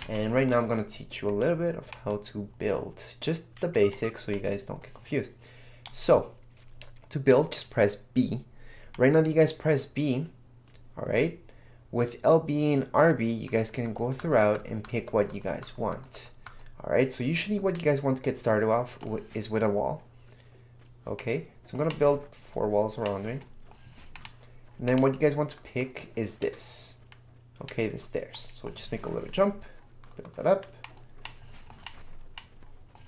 And right now I'm going to teach you a little bit of how to build, just the basics so you guys don't get confused. So to build, just press B. Right now that you guys press B, all right, with LB and RB, you guys can go throughout and pick what you guys want. All right, so usually what you guys want to get started off is with a wall. Okay, so I'm gonna build 4 walls around me. And then what you guys want to pick is this. Okay, the stairs. So just make a little jump, build that up.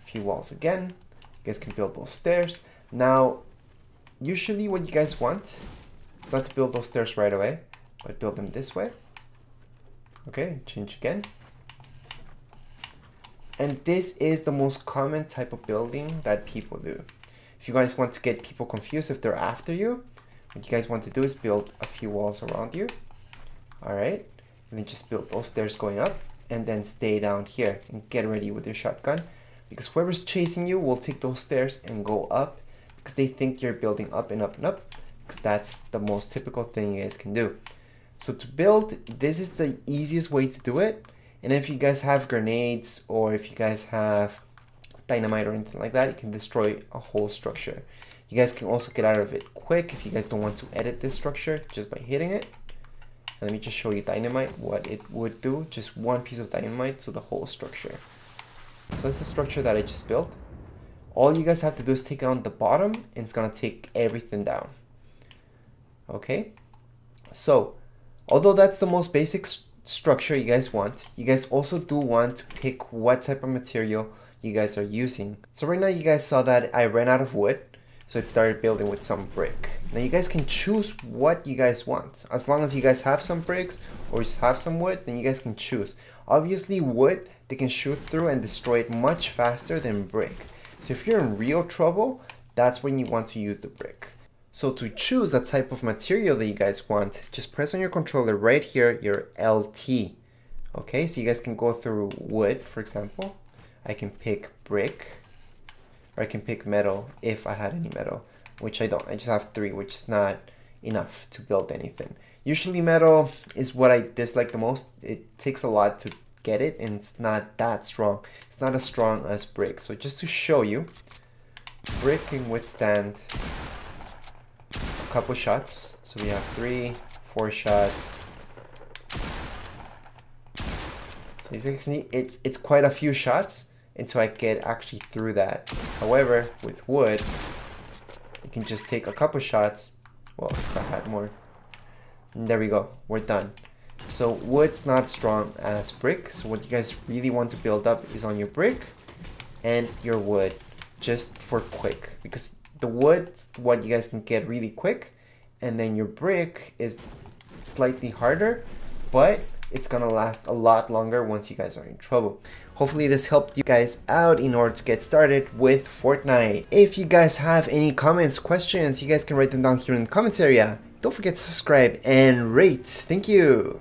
A few walls again. You guys can build those stairs. Now, usually what you guys want is not to build those stairs right away, but build them this way. Okay, change again. And this is the most common type of building that people do. If you guys want to get people confused if they're after you, what you guys want to do is build a few walls around you. All right, and then just build those stairs going up and then stay down here and get ready with your shotgun, because whoever's chasing you will take those stairs and go up because they think you're building up and up and up, because that's the most typical thing you guys can do. So to build, this is the easiest way to do it. And if you guys have grenades or if you guys have dynamite or anything like that, you can destroy a whole structure. You guys can also get out of it quick if you guys don't want to edit this structure just by hitting it. And let me just show you dynamite, what it would do. Just one piece of dynamite to the whole structure. So that's the structure that I just built. All you guys have to do is take down the bottom and it's gonna take everything down. Okay, so although that's the most basic structure you guys want, you guys also do want to pick what type of material you guys are using. So right now you guys saw that I ran out of wood, so it started building with some brick. Now you guys can choose what you guys want. As long as you guys have some bricks or just have some wood, then you guys can choose. Obviously wood, they can shoot through and destroy it much faster than brick. So if you're in real trouble, that's when you want to use the brick. So to choose the type of material that you guys want, just press on your controller right here, your LT. Okay, so you guys can go through wood, for example. I can pick brick, or I can pick metal if I had any metal, which I don't. I just have 3, which is not enough to build anything. Usually metal is what I dislike the most. It takes a lot to get it and it's not that strong. It's not as strong as brick. So just to show you, brick can withstand a couple shots. So we have 3, 4 shots. So as you can see, it's quite a few shots until I get actually through that. However, with wood, you can just take a couple shots. Well, if I had more. And there we go, we're done. So wood's not strong as brick. So what you guys really want to build up is on your brick and your wood, just for quick, because the wood's what you guys can get really quick, and then your brick is slightly harder, but it's gonna last a lot longer once you guys are in trouble. Hopefully this helped you guys out in order to get started with Fortnite. If you guys have any comments, questions, you guys can write them down here in the comments area. Don't forget to subscribe and rate. Thank you.